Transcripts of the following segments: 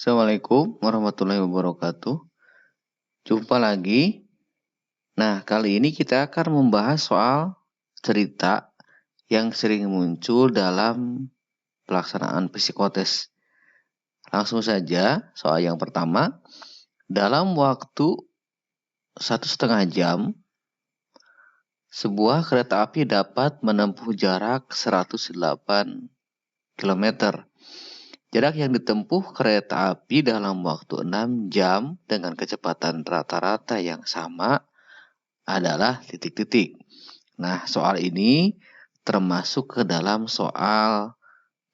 Assalamualaikum warahmatullahi wabarakatuh. Jumpa lagi. Nah, kali ini kita akan membahas soal cerita yang sering muncul dalam pelaksanaan psikotes. Langsung saja, soal yang pertama. Dalam waktu 1,5 jam, sebuah kereta api dapat menempuh jarak 108 km. Jarak yang ditempuh kereta api dalam waktu 6 jam dengan kecepatan rata-rata yang sama adalah titik-titik. Nah, soal ini termasuk ke dalam soal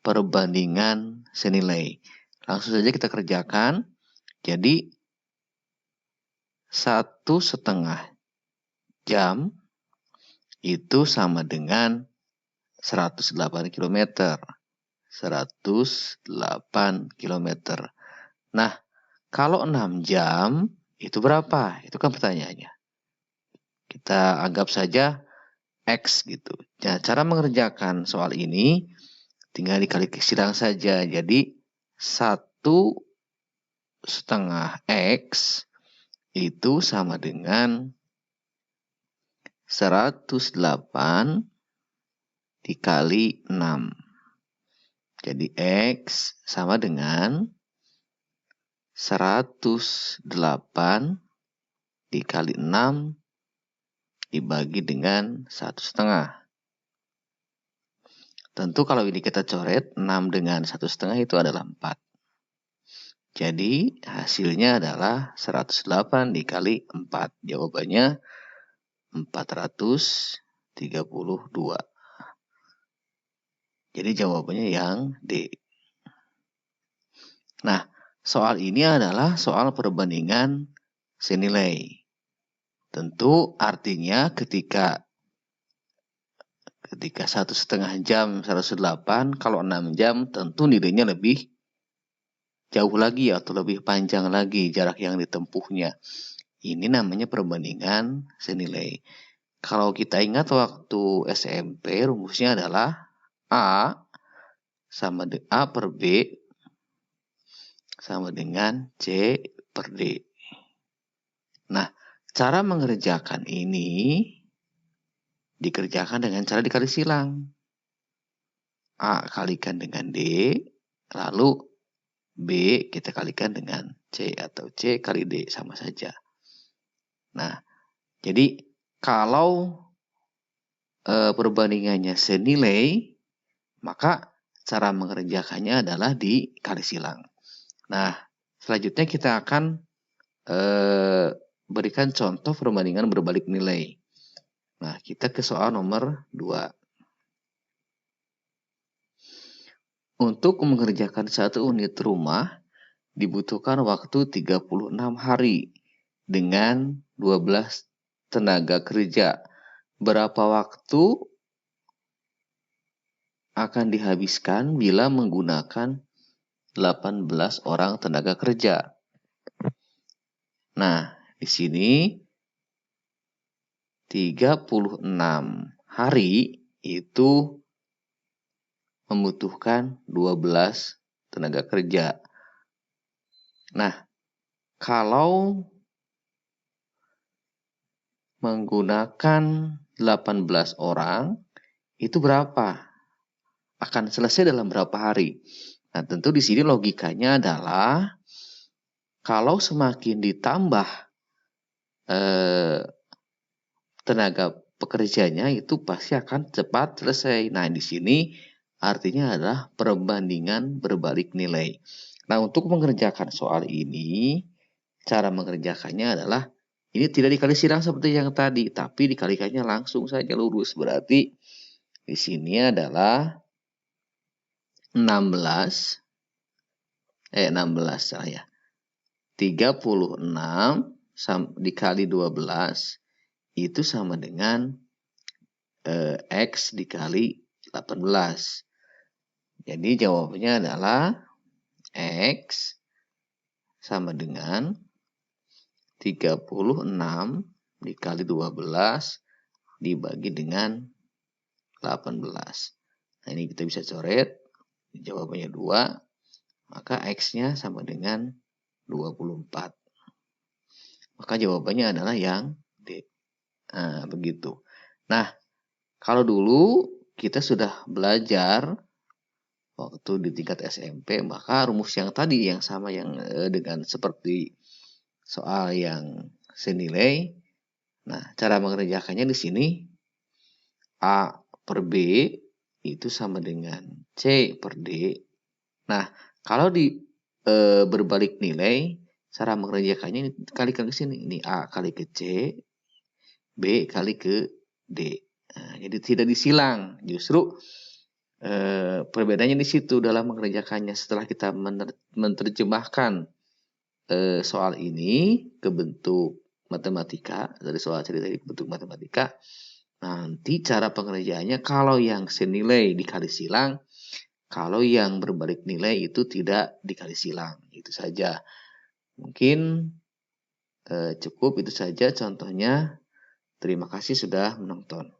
perbandingan senilai. Langsung saja kita kerjakan. Jadi, 1,5 jam itu sama dengan 108 km. 108 km. Nah, kalau 6 jam itu berapa? Itu kan pertanyaannya. Kita anggap saja X gitu. Nah, cara mengerjakan soal ini tinggal dikali silang saja. Jadi 1,5 X itu sama dengan 108 dikali 6. Jadi X sama dengan 108 dikali 6 dibagi dengan 1,5. Tentu kalau ini kita coret, 6 dengan 1,5 itu adalah 4. Jadi hasilnya adalah 108 dikali 4. Jawabannya 432. Jadi jawabannya yang D. Nah, soal ini adalah soal perbandingan senilai. Tentu artinya ketika 1,5 jam 108, kalau 6 jam tentu nilainya lebih jauh lagi atau lebih panjang lagi jarak yang ditempuhnya. Ini namanya perbandingan senilai. Kalau kita ingat waktu SMP, rumusnya adalah A per B sama dengan C per D. Nah, cara mengerjakan ini dikerjakan dengan cara dikali silang. A kalikan dengan D, lalu B kita kalikan dengan C atau C kali D sama saja. Nah, jadi kalau perbandingannya senilai, maka cara mengerjakannya adalah dikali silang. Nah, selanjutnya kita akan berikan contoh perbandingan berbalik nilai. Nah, kita ke soal nomor 2. Untuk mengerjakan 1 unit rumah, dibutuhkan waktu 36 hari dengan 12 tenaga kerja. Berapa waktu akan dihabiskan bila menggunakan 18 orang tenaga kerja? Nah, di sini 36 hari itu membutuhkan 12 tenaga kerja. Nah, kalau menggunakan 18 orang, itu berapa? Akan selesai dalam berapa hari? Nah, tentu di sini logikanya adalah kalau semakin ditambah tenaga pekerjanya itu pasti akan cepat selesai. Nah, di sini artinya adalah perbandingan berbalik nilai. Nah, untuk mengerjakan soal ini, cara mengerjakannya adalah ini tidak dikali silang seperti yang tadi, tapi dikalikannya langsung saja lurus. Berarti di sini adalah 16 saya. 36 dikali 12 itu sama dengan X dikali 18. Jadi jawabannya adalah X sama dengan 36 dikali 12 dibagi dengan 18. Nah, ini kita bisa coret. Jawabannya 2. maka X-nya sama dengan 24. Maka jawabannya adalah yang D. Nah, begitu. Nah, kalau dulu kita sudah belajar waktu di tingkat SMP, maka rumus yang tadi yang sama yang dengan seperti soal yang senilai. Nah, cara mengerjakannya di sini A per B itu sama dengan C per D. Nah, kalau berbalik nilai, cara mengerjakannya kalikan ke sini. Ini A kali ke C, B kali ke D. Nah, jadi tidak disilang. Justru perbedaannya di situ dalam mengerjakannya. Setelah kita menerjemahkan soal ini ke bentuk matematika, dari soal cerita ke bentuk matematika, nanti cara pengerjaannya kalau yang senilai dikali silang, kalau yang berbalik nilai itu tidak dikali silang. Itu saja. Mungkin cukup itu saja contohnya. Terima kasih sudah menonton.